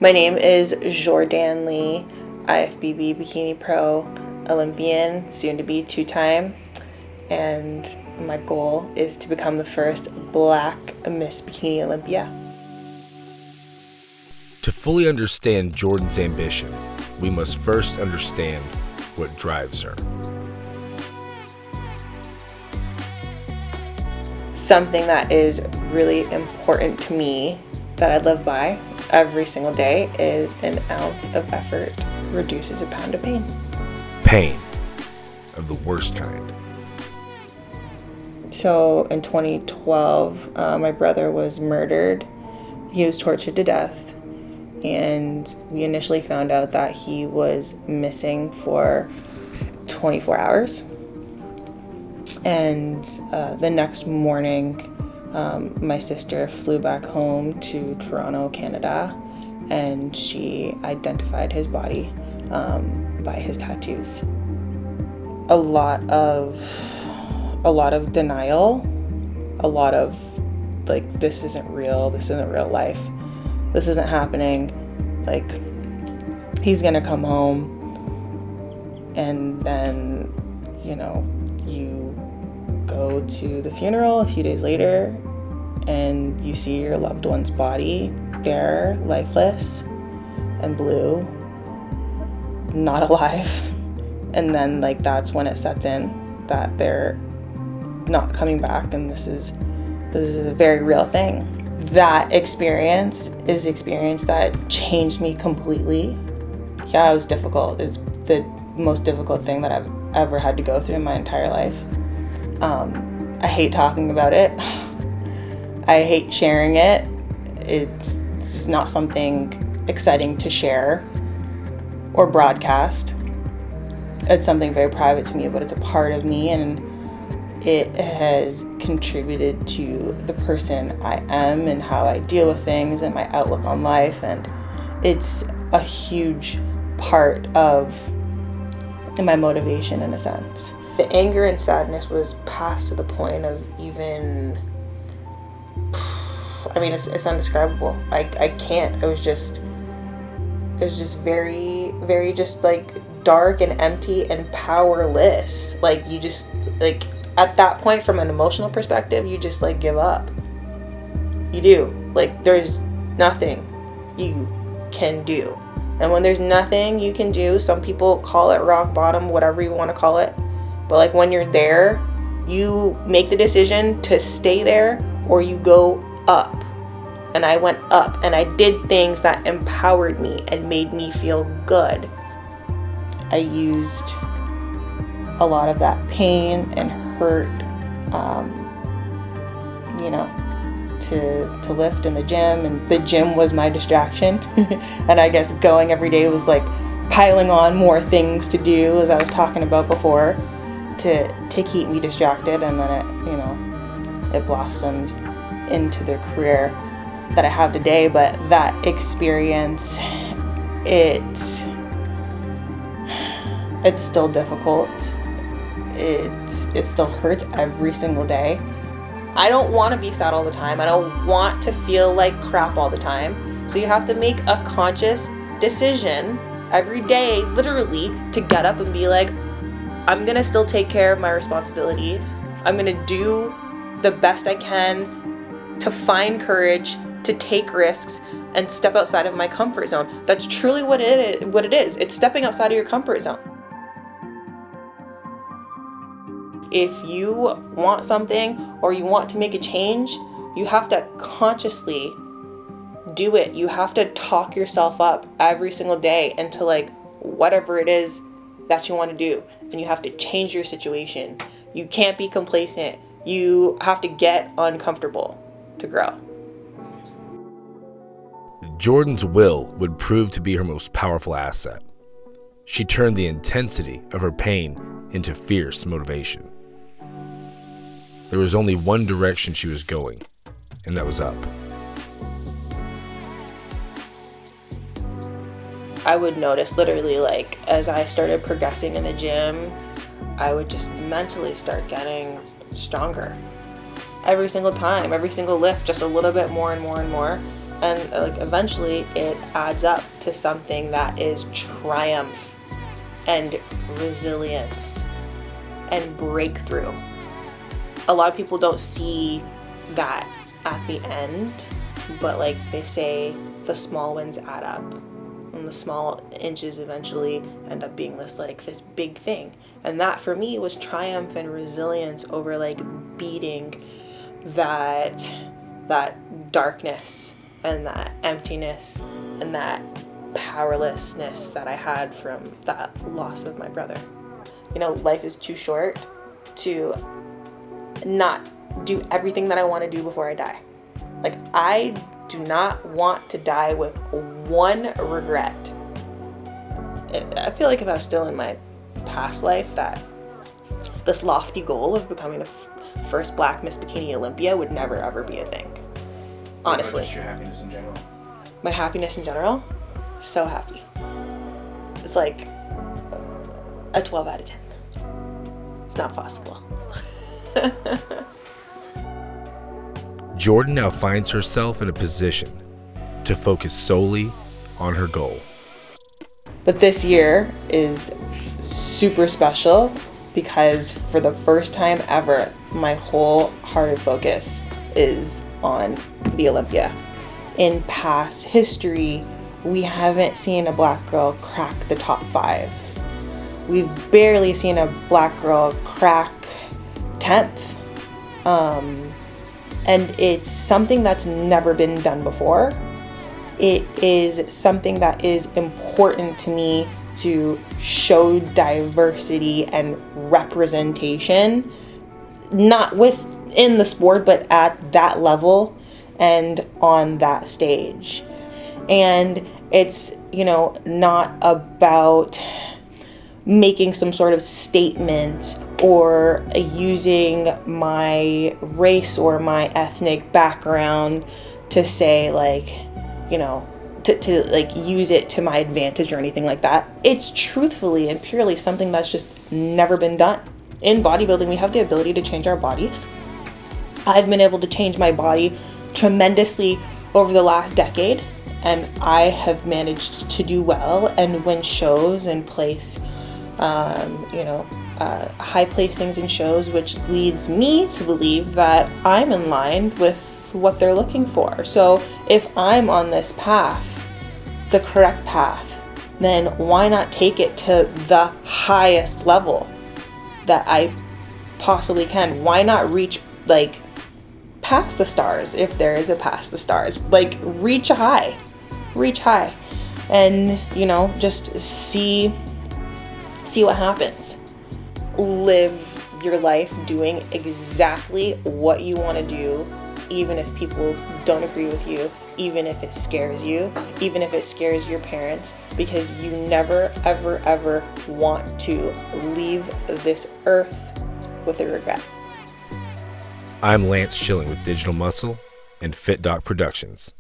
My name is Jourdanne Lee, IFBB Bikini Pro Olympian, soon to be 2-time, and my goal is to become the first Black Miss Bikini Olympia. To fully understand Jourdanne's ambition, we must first understand what drives her. Something that is really important to me that I live by every single day is an ounce of effort reduces a pound of pain. Pain of the worst kind. So in 2012, my brother was murdered. He was tortured to death. And we initially found out that he was missing for 24 hours. And the next morning, my sister flew back home to Toronto, Canada, and she identified his body by his tattoos. A lot of denial, a lot of like, this isn't real life, this isn't happening, like, he's gonna come home. And then, you go to the funeral a few days later and you see your loved one's body bare, lifeless and blue, not alive. And then that's when it sets in that they're not coming back, and this is a very real thing. That experience is the experience that changed me completely. Yeah, it was difficult. It was the most difficult thing that I've ever had to go through in my entire life. I hate talking about it. I hate sharing it. It's not something exciting to share or broadcast. It's something very private to me, but it's a part of me, and it has contributed to the person I am and how I deal with things and my outlook on life, and it's a huge part of my motivation in a sense. The anger and sadness was past to the point of it's indescribable. I can't. It was just very, very just dark and empty and powerless. You just at that point, from an emotional perspective, you just give up. You do. There's nothing you can do. And when there's nothing you can do, some people call it rock bottom, whatever you want to call it. But when you're there, you make the decision to stay there or you go up. And I went up and I did things that empowered me and made me feel good. I used a lot of that pain and hurt, to lift in the gym, and the gym was my distraction. And I guess going every day was piling on more things to do, as I was talking about before, to keep me distracted. And then it blossomed into the career that I have today. But that experience, it's still difficult. It still hurts every single day. I don't want to be sad all the time. I don't want to feel like crap all the time. So you have to make a conscious decision every day, literally, to get up and be I'm going to still take care of my responsibilities. I'm going to do the best I can to find courage, to take risks, and step outside of my comfort zone. That's truly what it is. It's stepping outside of your comfort zone. If you want something or you want to make a change, you have to consciously do it. You have to talk yourself up every single day into whatever it is that you want to do. And you have to change your situation. You can't be complacent. You have to get uncomfortable to grow. Jourdanne's will would prove to be her most powerful asset. She turned the intensity of her pain into fierce motivation. There was only one direction she was going, and that was up. I would notice literally as I started progressing in the gym, I would just mentally start getting stronger. Every single time, every single lift, just a little bit more and more and more. And like eventually it adds up to something that is triumph and resilience and breakthrough. A lot of people don't see that at the end, but like they say, the small wins add up, and the small inches eventually end up being this big thing. And that for me was triumph and resilience over like beating that darkness and that emptiness and that powerlessness that I had from that loss of my brother. You know, life is too short to not do everything that I want to do before I die. Like, I do not want to die with one regret. I feel like if I was still in my past life, that this lofty goal of becoming the first Black Miss Bikini Olympia would never ever be a thing. Honestly. What's your happiness in general? My happiness in general? So happy. It's like a 12 out of 10. It's not possible. Jourdanne now finds herself in a position to focus solely on her goal. But this year is super special because for the first time ever, my wholehearted focus is on the Olympia. In past history, we haven't seen a Black girl crack the top 5. We've barely seen a Black girl crack 10th. And it's something that's never been done before. It is something that is important to me to show diversity and representation, not within the sport, but at that level and on that stage. And it's, not about making some sort of statement or using my race or my ethnic background to say to use it to my advantage or anything like that. It's truthfully and purely something that's just never been done. In bodybuilding, we have the ability to change our bodies. I've been able to change my body tremendously over the last decade, and I have managed to do well and win shows and place high placings in shows, which leads me to believe that I'm in line with what they're looking for. So if I'm on this path, the correct path, then why not take it to the highest level that I possibly can? Why not reach past the stars, if there is a past the stars? Reach high, and just see what happens. Live your life doing exactly what you want to do, even if people don't agree with you, even if it scares you, even if it scares your parents, because you never, ever, ever want to leave this earth with a regret. I'm Lance Schilling with Digital Muscle and Fit Doc Productions.